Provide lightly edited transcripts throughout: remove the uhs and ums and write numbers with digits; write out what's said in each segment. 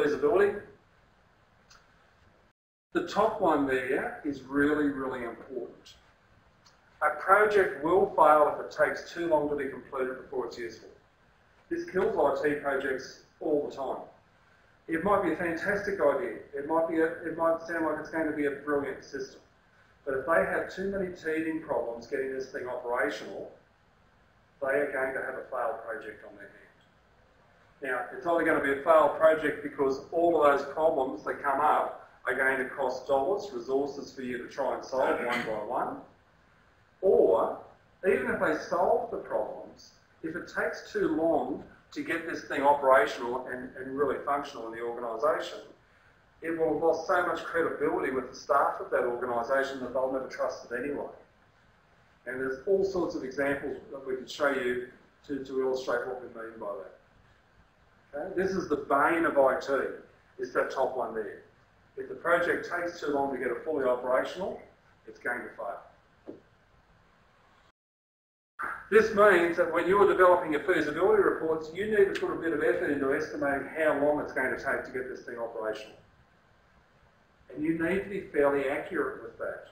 feasibility. The top one there is really, really important. A project will fail if it takes too long to be completed before it's useful. This kills IT projects all the time. It might be a fantastic idea. It might sound like it's going to be a brilliant system. But if they have too many teething problems getting this thing operational, they are going to have a failed project on their hands. Now, it's either going to be a failed project because all of those problems that come up are going to cost dollars, resources for you to try and solve one by one, or even if they solve the problems, if it takes too long to get this thing operational and really functional in the organisation, it will have lost so much credibility with the staff of that organisation that they'll never trust it anyway. And there's all sorts of examples that we can show you to illustrate what we mean by that. Okay? This is the bane of IT, is that top one there. If the project takes too long to get it fully operational, it's going to fail. This means that when you're developing your feasibility reports, you need to put a bit of effort into estimating how long it's going to take to get this thing operational. And you need to be fairly accurate with that.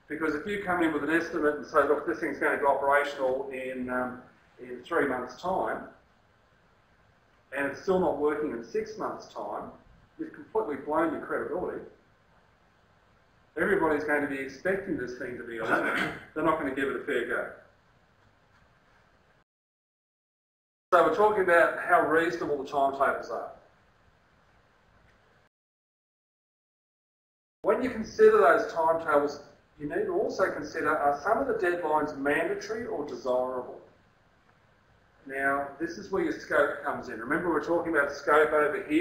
Because if you come in with an estimate and say, look, this thing's going to be operational in 3 months' time, and it's still not working in 6 months' time, you've completely blown your credibility. Everybody's going to be expecting this thing to be on. They're not going to give it a fair go. So we're talking about how reasonable the timetables are. When you consider those timetables, you need to also consider, are some of the deadlines mandatory or desirable? Now, this is where your scope comes in. Remember, we're talking about scope over here.